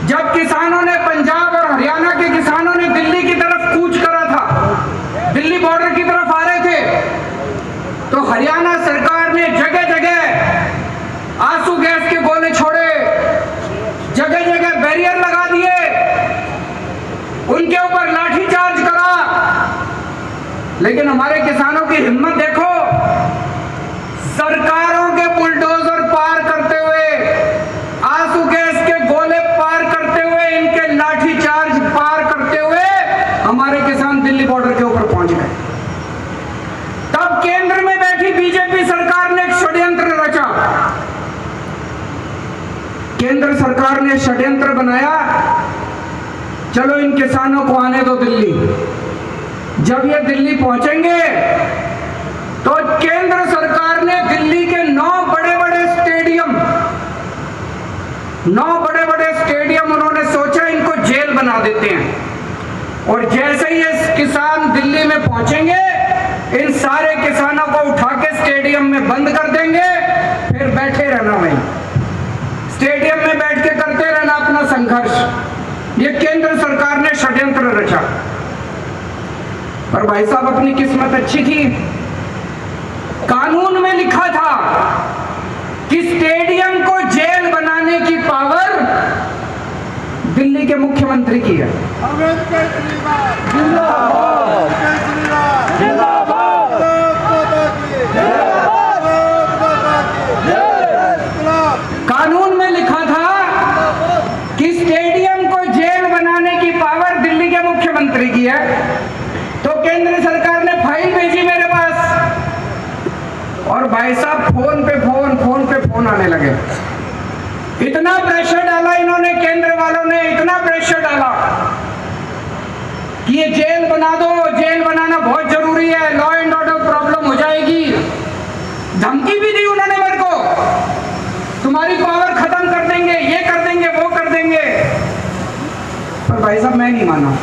जब किसानों ने, पंजाब और हरियाणा के किसानों ने दिल्ली की तरफ कूच करा था, दिल्ली बॉर्डर की तरफ आ रहे थे, तो हरियाणा सरकार ने जगह जगह आंसू गैस के गोले छोड़े, जगह जगह बैरियर लगा दिए, उनके ऊपर लाठीचार्ज करा। लेकिन हमारे किसानों की हिम्मत देखो, सरकारों के बुलडोजर पार करते हुए, आंसू गैस के गोले पार करते हुए, इनके लाठीचार्ज पार करते हुए हमारे किसान दिल्ली बॉर्डर के ऊपर पहुंच गए। तब केंद्र में बैठी बीजेपी सरकार ने एक षड्यंत्र रचा। केंद्र सरकार ने षड्यंत्र बनाया, चलो इन किसानों को आने दो दिल्ली। जब ये दिल्ली पहुंचेंगे तो केंद्र सरकार ने दिल्ली के 9 बड़े बड़े स्टेडियम उन्होंने सोचा इनको जेल बना देते हैं। और जैसे ही ये किसान दिल्ली में पहुंचेंगे, इन सारे किसानों को उठा के स्टेडियम में बंद कर देंगे, फिर बैठे रहना वहीं स्टेडियम में बैठ के करते रहना अपना संघर्ष। ये केंद्र सरकार ने षड्यंत्र रचा। पर भाई साहब, अपनी किस्मत अच्छी थी, कानून में लिखा था कि स्टेडियम को जेल बनाने की पावर दिल्ली के मुख्यमंत्री की है। कानून में लिखा था कि स्टेडियम को जेल बनाने की पावर दिल्ली के मुख्यमंत्री की है। तो केंद्र सरकार ने फाइल भेजी मेरे पास, और भाई साहब फोन पे फोन आने लगे। इतना प्रेशर डाला इन्होंने, केंद्र वालों ने इतना प्रेशर डाला कि ये जेल बना दो, जेल बनाना बहुत जरूरी है, लॉ एंड ऑर्डर प्रॉब्लम हो जाएगी। धमकी भी दी उन्होंने मेरे को, तुम्हारी पावर खत्म कर देंगे, ये कर देंगे, वो कर देंगे। पर भाई साहब मैं नहीं माना,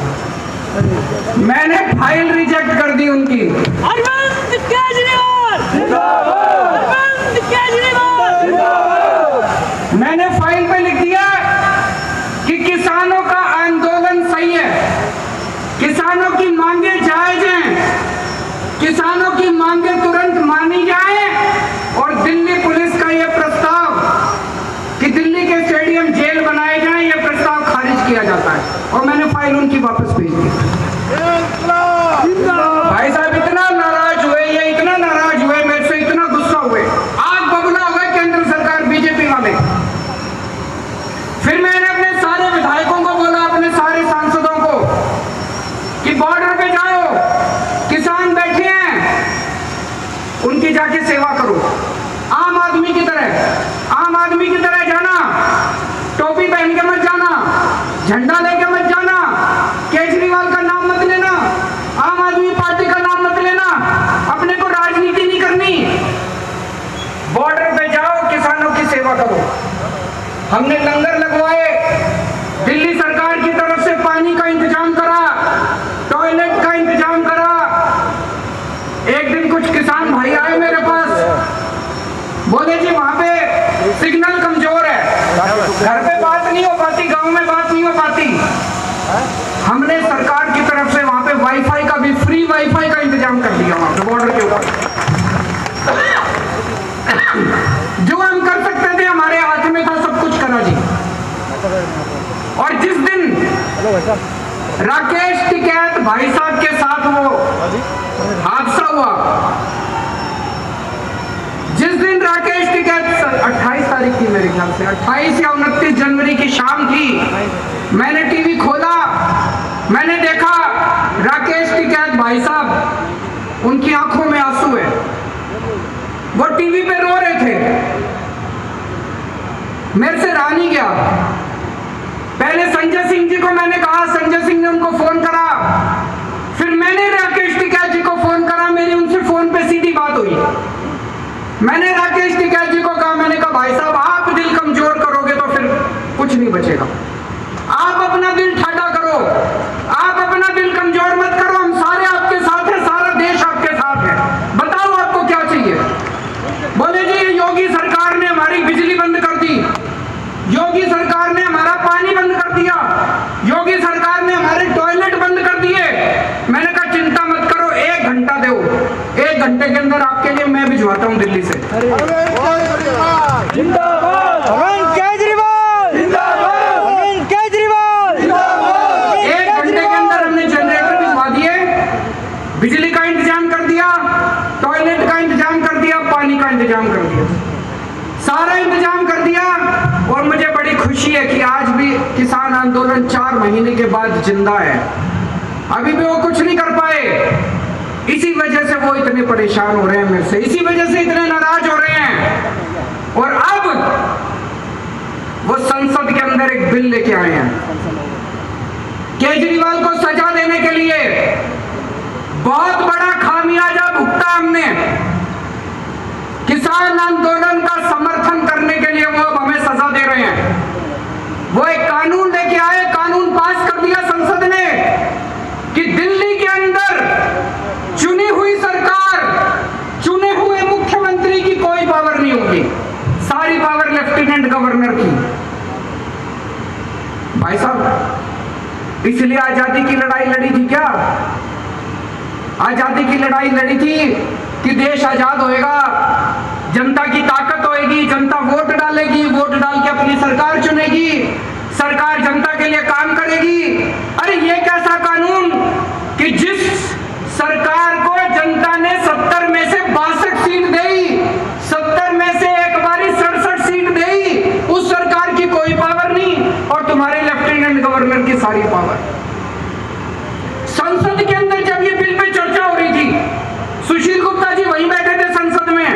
मैंने फाइल रिजेक्ट कर दी उनकी। अरविंद केजरीवाल जिंदाबाद, अरविंद केजरीवाल जिंदाबाद। मैंने फाइल पे लिख दिया कि किसानों का आंदोलन सही है, किसानों की मांगे जायज हैं, किसानों की मांगे तुरंत मानी जाए, और दिल्ली पुलिस का यह प्रस्ताव कि दिल्ली के स्टेडियम जेल बनाए जाएं, यह प्रस्ताव खारिज किया जाता है। और मैंने फाइल उनकी वापस भेज दी। भाई साहब इतना नाराज हुए, ये इतना नाराज हुए, मेरे से इतना गुस्सा हुए, आग बबूला हो गए केंद्र सरकार बीजेपी वाले। फिर मैंने अपने सारे विधायकों को बोला, अपने सारे सांसदों को, कि बॉर्डर पे जाओ, किसान बैठे हैं, उनकी जाके सेवा करो, आम आदमी की तरह जाना, टोपी पहन के मत जाना, झंडा लेके मत जाना, केजरीवाल का नाम मत लेना, आम आदमी पार्टी का नाम मत लेना, अपने को राजनीति नहीं करनी, बॉर्डर पे जाओ, किसानों की सेवा करो। हमने लंगर लगवाए, दिल्ली सरकार की तरफ से पानी का इंतजाम करा, टॉयलेट का इंतजाम करा। एक दिन कुछ किसान भाई आए मेरे पास, बोले जी वहां पे सिग्नल कमजोर है, घर पे बात नहीं हो पाती, गांव में बात नहीं हो पाती। हमने सरकार की तरफ से वहां पे वाईफाई का भी, फ्री वाईफाई का इंतजाम कर दिया वहां पे बॉर्डर के ऊपर। जो हम कर सकते थे हमारे हाथ में था, सब कुछ करा जी। और जिस दिन राकेश टिकैत भाई साहब के साथ वो हादसा हुआ, जिस दिन राकेश टिकैत 28 तारीख की मेरे ख्याल से 28 या 29 जनवरी की शाम थी, मैंने टीवी खोला, मैंने देखा राकेश टिकैत भाई साहब, उनकी आंखों में आंसू है, वो टीवी पे रो रहे थे। मेरे से रहा नहीं गया। पहले संजय सिंह जी को मैंने कहा, संजय सिंह ने उनको फोन करा, फिर मैंने राकेश टिकैत जी को फोन करा, मेरी उनसे फोन पे सीधी बात हुई। मैंने राकेश टिकैत जी को कहा, मैंने कहा भाई साहब आप दिल कमजोर करोगे तो फिर कुछ नहीं बचेगा, आप अपना दिल ठाडा करो, आप अपना दिल कमजोर मत करो, हम सारे आपके साथ हैं, सारा देश आपके साथ है, बताओ आपको क्या चाहिए। बोले जी योगी सरकार ने हमारी बिजली बंद कर दी, योगी सरकार ने हमारा पानी बंद कर दिया, घंटे के अंदर आपके लिए मैं भिजवाता हूँ दिल्ली से। अरविंद केजरीवाल जिंदाबाद, अरविंद केजरीवाल जिंदाबाद। 1 घंटे के अंदर हमने जनरेटर भिजवा दिए, बिजली का इंतजाम कर दिया, टॉयलेट का इंतजाम कर दिया, पानी का इंतजाम कर दिया, सारा इंतजाम कर दिया। और मुझे बड़ी खुशी है कि आज भी किसान आंदोलन 4 महीने के बाद जिंदा है। अभी भी वो कुछ नहीं कर पाए, इसी वजह से वो इतने परेशान हो रहे हैं मेरे से, इसी वजह से इतने नाराज हो रहे हैं। और अब वो संसद के अंदर एक बिल लेके आए हैं केजरीवाल को सजा देने के लिए। बहुत बड़ा खामियाजा भुगता हमने। किसान आंदोलन का समर्थन करने के लिए वो अब हमें सजा दे रहे हैं। वो एक कानून लेके आए, कानून पास कर दिया संसद ने कि दिल्ली के अंदर चुनी हुई सरकार, चुने हुए मुख्यमंत्री की कोई पावर नहीं होगी, सारी पावर लेफ्टिनेंट गवर्नर की। भाई साहब, इसलिए आजादी की लड़ाई लड़ी थी क्या? आजादी की लड़ाई लड़ी थी कि देश आजाद होएगा, जनता की ताकत होएगी, जनता वोट डालेगी, वोट डाल के अपनी सरकार चुनेगी, सरकार जनता के लिए काम करेगी। अरे ये कैसा कानून कि जिस सरकार को जनता ने 70 में से 62 सीट दी, 70 में से एक बारी 67 सीट दी, उस सरकार की कोई पावर नहीं और तुम्हारे लेफ्टिनेंट गवर्नर की सारी पावर। संसद के अंदर जब ये बिल पे चर्चा हो रही थी, सुशील गुप्ता जी वहीं बैठे थे संसद में,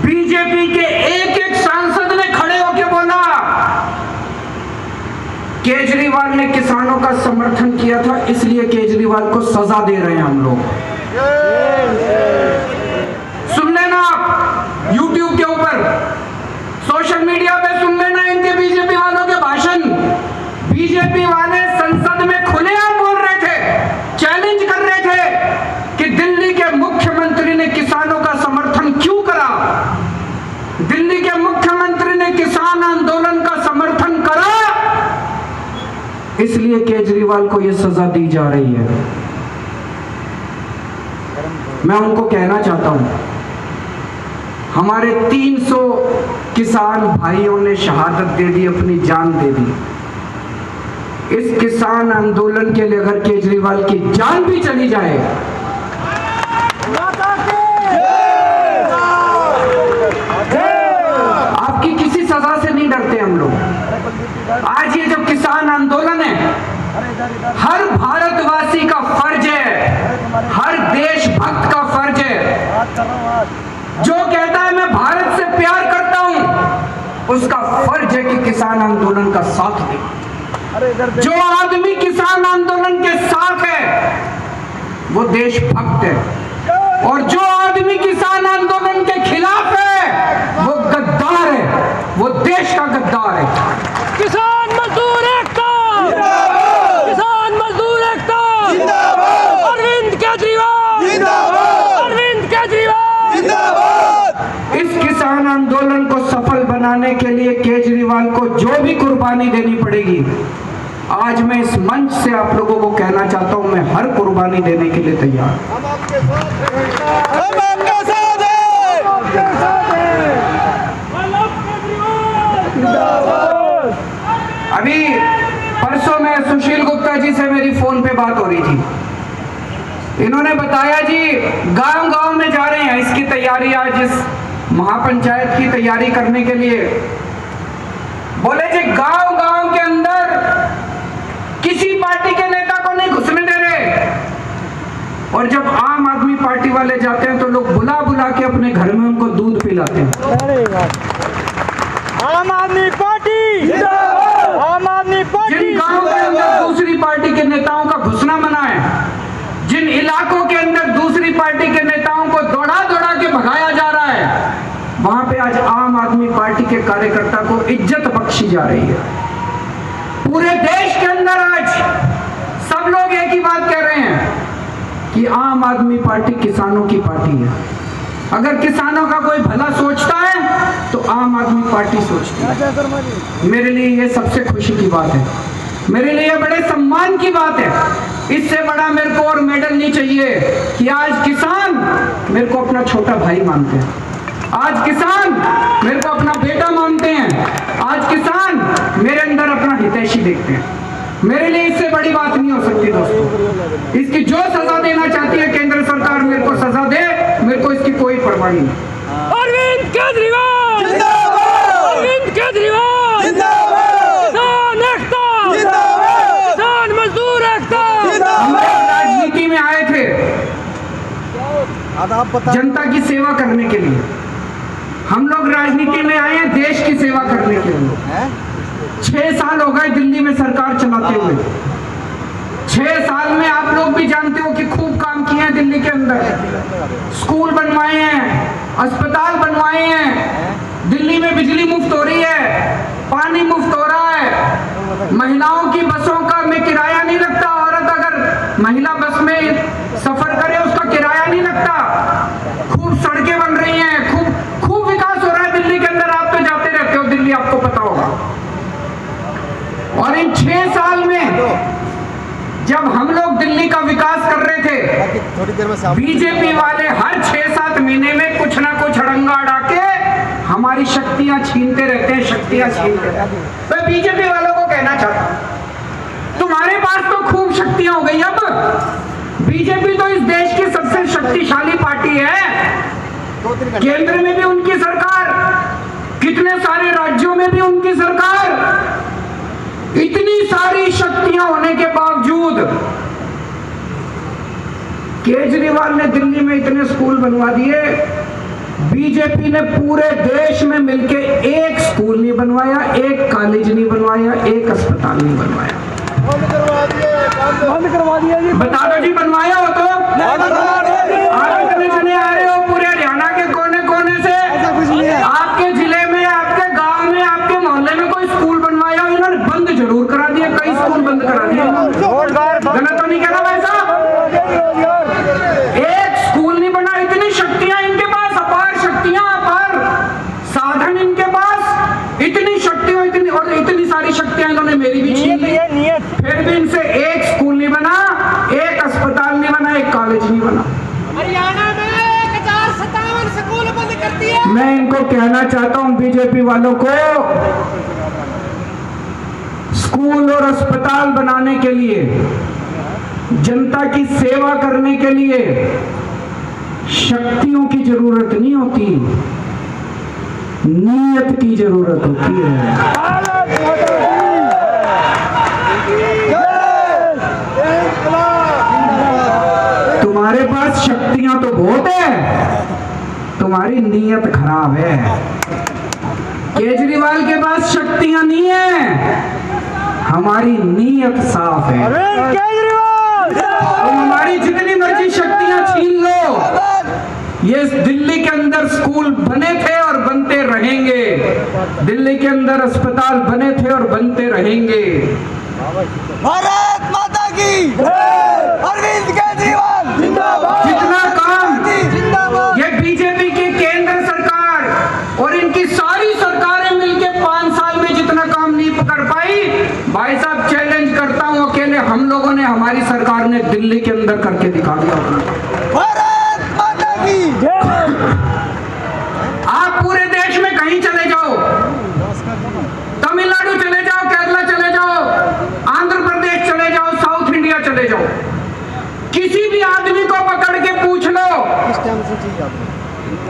बीजेपी के एक सांसद ने खड़े होकर बोला केजरीवाल ने किसानों का समर्थन किया था, इसलिए केजरीवाल को सजा दे रहे हैं हम लोग। सुन लेना आप YouTube के ऊपर, सोशल मीडिया पे सुन लेना इनके बीजेपी वालों के भाषण। बीजेपी वाले संसद में खुलेआम बोल रहे थे, चैलेंज कर रहे थे कि दिल्ली के मुख्यमंत्री ने किसानों का समर्थन क्यों करा। दिल्ली के मुख्यमंत्री ने किसान आंदोलन का समर्थन करा, इसलिए केजरीवाल को यह सजा दी जा रही है। मैं उनको कहना चाहता हूं, हमारे 300 किसान भाइयों ने शहादत दे दी, अपनी जान दे दी। इस किसान आंदोलन के लिए अगर केजरीवाल की जान भी चली जाए, आपकी किसी सजा से नहीं डरते हम लोग। आज ये जो किसान आंदोलन है, हर भारतवासी का फर्ज है, हर देशभक्त का फर्ज है। जो कहता है मैं भारत से प्यार करता हूं, उसका फर्ज है कि किसान आंदोलन का साथ दे। जो आदमी किसान आंदोलन के साथ है वो देशभक्त है, और जो आदमी किसान आंदोलन के खिलाफ है वो गद्दार है, वो देश का गद्दार है। किसान मजदूर एकता जिंदाबाद, किसान मजदूर एकता जिंदाबाद, अरविंद केजरीवाल जिंदाबाद, अरविंद केजरीवाल जिंदाबाद। इस किसान आंदोलन को सफल बनाने के लिए केजरीवाल को जो भी कुर्बानी देनी पड़ेगी, आज मैं इस मंच से आप लोगों को कहना चाहता हूं, मैं हर कुर्बानी देने के लिए तैयार। हम आपके साथ हैं। अभी परसों में सुशील गुप्ता जी से मेरी फोन पे बात हो रही थी। इन्होंने बताया जी गांव-गांव में जा रहे हैं, इसकी तैयारी आज इस महापंचायत की तैयारी करने के लिए। बोले जी गांव-गांव के अंदर किसी पार्टी के नेता को नहीं घुसने दे रहे, और जब आम आदमी पार्टी वाले जाते हैं तो लोग बुला बुला के अपने घर में उनको दूध पिलाते हैं। आम आदमी पार्टी जिंदाबाद, आम आदमी पार्टी जिन गांवों के अंदर दूसरी पार्टी के नेताओं का घुसना मना है, जिन इलाकों के अंदर दूसरी पार्टी के नेताओं को दौड़ा दौड़ा के भगाया जा रहा है, वहां पे आज आम आदमी पार्टी के कार्यकर्ता को इज्जत बख्शी जा रही है। पूरे देश के अंदर आज सब लोग एक ही बात कह रहे हैं कि आम आदमी पार्टी किसानों की पार्टी है। अगर किसानों का कोई भला सोचता है तो आम आदमी पार्टी सोचती है। मेरे लिए ये सबसे खुशी की बात है, मेरे लिए बड़े सम्मान की बात है इससे बड़ा मेरे को और मेडल नहीं चाहिए कि आज किसान मेरे को अपना छोटा भाई मानते हैं, आज किसान मेरे को अपना बेटा मानते हैं, आज किसान मेरे अंदर अपना हितैषी देखते हैं। मेरे लिए इससे बड़ी बात नहीं हो सकती दोस्तों। इसकी जो सजा देना चाहती है केंद्र सरकार मेरे को सजा दे, मेरे को इसकी कोई परवाह नहीं। अरविंद केजरीवाल जिंदाबाद अरविंद केजरीवाल जिंदाबाद किसान एकता जिंदाबाद किसान मजदूर एकता हम लोग राजनीति में आए थे जनता की सेवा करने के लिए। हम लोग राजनीति में आए हैं देश की सेवा करने के लिए। 6 साल हो गए दिल्ली में सरकार चलाते हुए। 6 साल में आप लोग भी जानते हो कि खूब काम किए हैं दिल्ली के अंदर। स्कूल बनवाए हैं, अस्पताल बनवाए हैं, दिल्ली में बिजली मुफ्त हो रही है, पानी मुफ्त हो रहा है, महिलाओं की बसों का में किराया नहीं लगता। औरत अगर महिला बस में सफर करे उसका किराया नहीं लगता। खूब सड़कें बन रही हैं, खूब विकास हो रहा है दिल्ली के अंदर। आप तो जाते रहते हो दिल्ली, आपको पता होगा। और इन 6 साल में जब हम लोग दिल्ली का विकास कर रहे थे, बीजेपी वाले हर 6-7 महीने में कुछ ना कुछ अड़ंगा अड़ा के हमारी शक्तियां छीनते रहते हैं, शक्तियां छीनते रहते हैं। मैं बीजेपी वालों को कहना चाहता हूं, तुम्हारे पास तो खूब शक्तियां हो गई। अब बीजेपी तो इस देश की सबसे शक्तिशाली पार्टी है। केंद्र में भी उनकी सरकार, कितने सारे राज्यों में भी उनकी सरकार। इतनी सारी शक्तियां होने के बावजूद केजरीवाल ने दिल्ली में इतने स्कूल बनवा दिए। बीजेपी ने पूरे देश में मिलके एक स्कूल नहीं बनवाया, एक कॉलेज नहीं बनवाया, एक अस्पताल नहीं बनवाया। बंद करवा दिया जी। बता दो जी, बनवाया हो तो? आप इतने जने आ रहे हो पूरे हरियाणा के कोने कोने से, आपके जिले में, आपके गांव में, आपके मोहल्ले में कोई स्कूल बनवाया हो? इन्होंने बंद जरूर करा दिए, कई स्कूल बंद करा दिए। गलत तो नहीं कहना भाई साहब? एक स्कूल नहीं बना। इतनी शक्तियां इनके पास, अपार शक्तियां, अपार साधन इनके पास, इतनी शक्तियां, इतनी सारी शक्तियां इन्होंने मेरी भी छीन ली। फिर भी इनसे एक स्कूल नहीं बना, एक अस्पताल नहीं बना, एक कॉलेज नहीं बना। हरियाणा में 1057 स्कूल बंद कर दिए। मैं इनको कहना चाहता हूं बीजेपी वालों को, स्कूल और अस्पताल बनाने के लिए, जनता की सेवा करने के लिए शक्तियों की जरूरत नहीं होती, नीयत की जरूरत होती है। तुम्हारे पास शक्तियां तो बहुत है, तुम्हारी नीयत खराब है। केजरीवाल के पास शक्तियां नहीं है, हमारी नीयत साफ है। अरविंद केजरीवाल तुम हमारी जितनी मर्जी शक्तियां छीन लो, ये दिल्ली के अंदर स्कूल बने थे और बनते रहेंगे, दिल्ली के अंदर अस्पताल बने थे और बनते रहेंगे। भारत माता की अरविंद केजरीवाल जिंदाबाद जितना काम जिंदाबाद ये बीजेपी की केंद्र सरकार और इनकी सारी सरकारें मिलकर 5 साल में जितना काम नहीं कर पाई, भाई साहब चैलेंज करता हूं, अकेले हम लोगों ने, हमारी सरकार ने दिल्ली के अंदर करके दिखा दिया। भारत माता की आप पूरे देश में कहीं चले जाओ, तमिलनाडु चले जाओ, केरला चले जाओ, आंध्र प्रदेश चले जाओ, साउथ इंडिया चले जाओ, किसी भी आदमी को पकड़ के पूछ लो,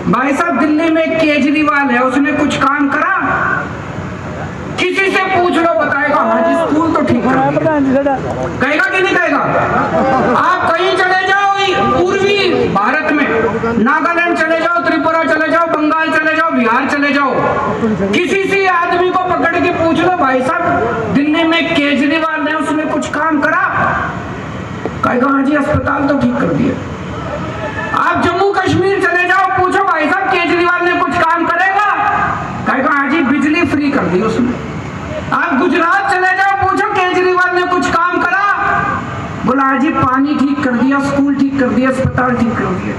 भाई साहब दिल्ली में केजरीवाल है, उसने कुछ काम करा? किसी से पूछ लो, बताएगा हाँ जी स्कूल तो ठीक कर दिया। कहेगा कि नहीं कहेगा? आप कहीं चले जाओ पूर्वी भारत में, नागालैंड चले जाओ, त्रिपुरा चले जाओ, बंगाल चले जाओ, बिहार चले जाओ, किसी से आदमी को पकड़ के पूछ लो, भाई साहब दिल्ली में केजरीवाल ने, उसने कुछ काम करा? कहेगा हाँ जी अस्पताल तो ठीक कर दिए। आप जम्मू कश्मीर चले जाओ, पूछो भाई साहब केजरीवाल ने कुछ काम करेगा? कहेगा हाँ जी बिजली फ्री कर दी उसने। आप गुजरात चले जाओ, पूछो केजरीवाल ने कुछ काम करा? बोला हाँ जी पानी ठीक कर दिया, स्कूल ठीक कर दिया, अस्पताल ठीक कर दिया।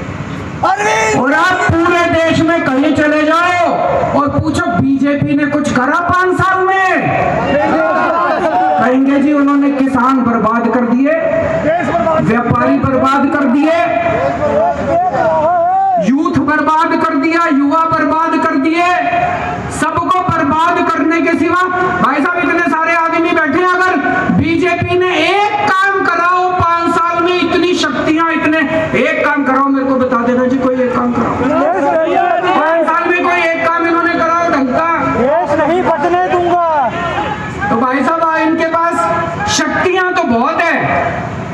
अरविंद और आप पूरे देश में कहीं चले जाओ और पूछो बीजेपी ने कुछ करा 5 साल में? कहेंगे जी उन्होंने किसान बर्बाद कर दिए, करने के सिवा, भाई साहब इतने सारे आदमी बैठे हैं, अगर बीजेपी ने एक काम कराओ 5 साल में, इतनी शक्तियां, इतने एक काम कराओ, मेरे को बता देना जी, कोई एक काम कराओ 5 साल में, कोई एक काम इन्होंने कराओ ढंग का, देश नहीं बचने दूंगा। तो भाई साहब इनके पास शक्तियां तो बहुत है,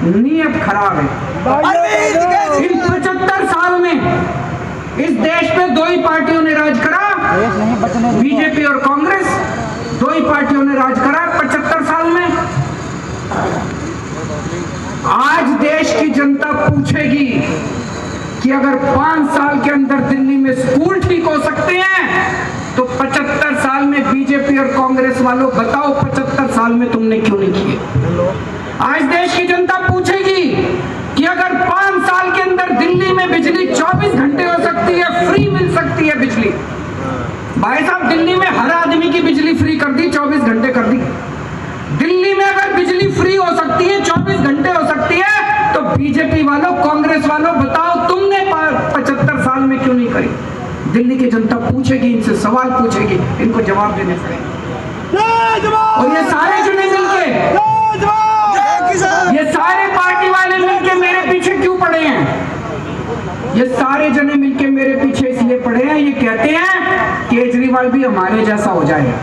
नीयत खराब है। अरविंद केजरीवाल इन 75 साल में इस देश पे दो ही पार्टियों ने राज करा, बीजेपी और कांग्रेस, दो ही पार्टियों ने राज करा 75 साल में। आज देश की जनता पूछेगी कि अगर 5 साल के अंदर दिल्ली में स्कूल ठीक हो सकते हैं, तो 75 साल में बीजेपी और कांग्रेस वालों बताओ 75 साल में तुमने क्यों नहीं किए। आज देश की जनता पूछेगी कि अगर 5 साल के अंदर दिल्ली में बिजली 24 घंटे हो सकती है, फ्री मिल सकती है बिजली, भाई साहब दिल्ली में हर आदमी की बिजली फ्री कर दी, 24 घंटे कर दी। दिल्ली में अगर बिजली फ्री हो सकती है, 24 घंटे हो सकती है, तो बीजेपी वालों, कांग्रेस वालों बताओ तुमने 75 साल में क्यों नहीं करी। दिल्ली की जनता पूछेगी, इनसे सवाल पूछेगी, इनको जवाब देने पड़ेंगे। और ये सारे जुड़े मिलके, ये सारे पार्टी वाले मिलके मेरे पीछे क्यों पड़े हैं? ये सारे जने मिलके मेरे पीछे इसलिए पड़े हैं, ये कहते हैं केजरीवाल भी हमारे जैसा हो जाए।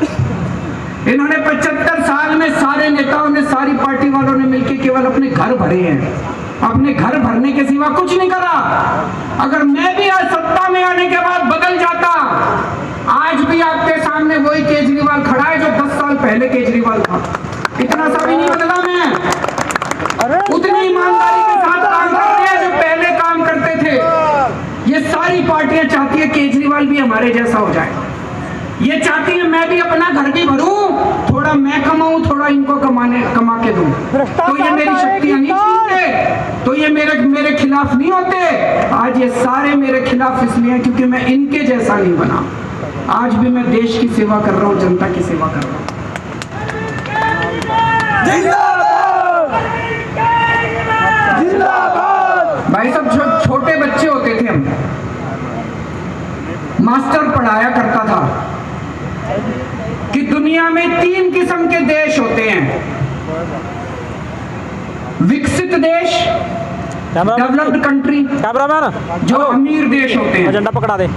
इन्होंने 75 साल में सारे नेताओं ने, सारी पार्टी वालों ने मिलके केवल अपने घर भरे हैं, अपने घर भरने के सिवा कुछ नहीं करा। अगर मैं भी आज सत्ता में आने के बाद बदल जाता, आज भी आपके सामने वही केजरीवाल खड़ा है जो 10 साल पहले केजरीवाल था। इतना सा भी नहीं बदला मैं, उतनी ईमानदारी के साथ काम करते हैं जो पहले काम करते थे। ये सारी पार्टियां चाहती है केजरीवाल भी हमारे जैसा हो जाए, ये चाहती है मैं भी अपना घर भी भरूं, थोड़ा मैं कमाऊं, थोड़ा इनको कमा के दूं, तो ये मेरी शक्तियां नहीं छीनते, तो ये मेरे खिलाफ नहीं होते। आज ये सारे मेरे खिलाफ इसलिए क्योंकि मैं इनके जैसा नहीं बना। आज भी मैं देश की सेवा कर रहा हूं, जनता की सेवा कर रहा हूं। भाई साहब छोटे बच्चे होते थे हम, मास्टर पढ़ाया करता था कि दुनिया में 3 किस्म के देश होते हैं, विकसित देश, डेवलप्ड कंट्री, जो अमीर देश होते हैं, एजेंडा पकड़ा दे,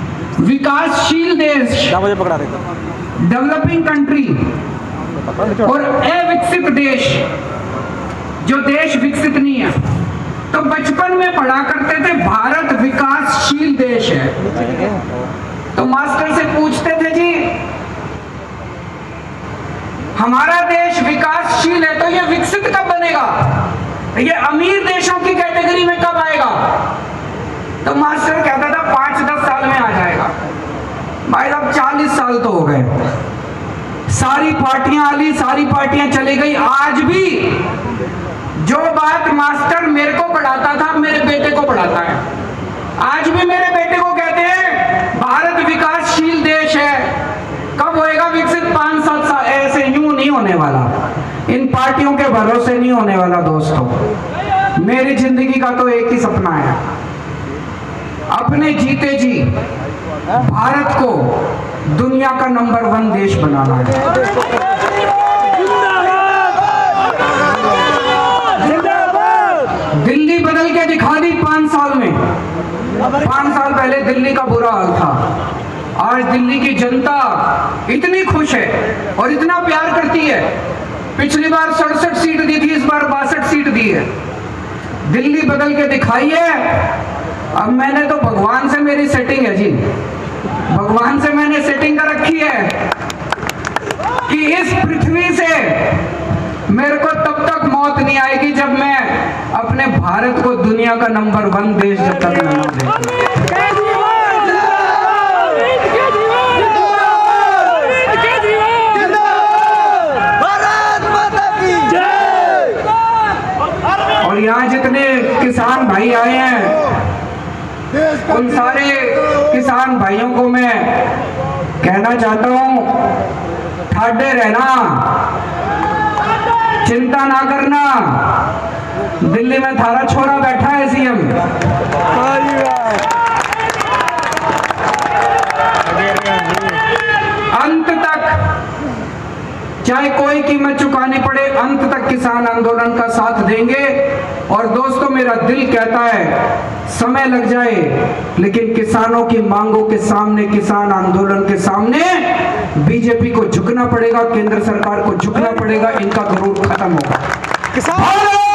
विकासशील देश, मुझे पकड़ा दे, डेवलपिंग कंट्री, और अविकसित देश, जो देश विकसित नहीं है। तो बचपन में पढ़ा करते थे भारत विकासशील देश है, तो मास्टर से पूछते थे जी हमारा देश विकासशील है तो ये विकसित कब बनेगा, ये अमीर देशों की कैटेगरी में कब आएगा? तो मास्टर कहता था 5-10 साल में आ जाएगा। भाई साहब 40 साल तो हो गए, सारी पार्टियां आली, सारी पार्टियां चली गई, आज भी जो बात मास्टर मेरे को पढ़ाता था मेरे बेटे को पढ़ाता है। आज भी मेरे बेटे को कहते हैं भारत विकासशील देश है, कब होएगा विकसित? 5-7 साल, ऐसे यूं नहीं होने वाला, इन पार्टियों के भरोसे नहीं होने वाला दोस्तों। मेरी जिंदगी का तो एक ही सपना है, अपने जीते जी भारत को दुनिया का नंबर 1 देश बनाना है। दिल्ली बदल के दिखा दी 5 साल में। 5 साल पहले दिल्ली का बुरा हाल था, आज दिल्ली की जनता इतनी खुश है और इतना प्यार करती है। पिछली बार 67 सीट दी थी, इस बार 62 सीट दी है। दिल्ली बदल के दिखाई है। अब मैंने तो भगवान से मेरी सेटिंग है जी, भगवान से मैंने सेटिंग कर रखी है कि इस पृथ्वी से मेरे को तब तक मौत नहीं आएगी जब मैं अपने भारत को दुनिया का नंबर 1 देश जब तक नहीं देखूं। और यहाँ जितने किसान भाई आए हैं उन सारे किसान भाइयों को मैं कहना चाहता हूँ, ठाडे रहना, चिंता ना करना। दिल्ली में थारा छोरा बैठा है सीएम, अंत तक चाहे कोई कीमत चुकानी पड़े, अंत तक किसान आंदोलन का साथ देंगे। और दोस्तों, मेरा दिल कहता है समय लग जाए, लेकिन किसानों की मांगों के सामने, किसान आंदोलन के सामने बीजेपी को झुकना पड़ेगा, केंद्र सरकार को झुकना पड़ेगा, इनका गरूर खत्म होगा।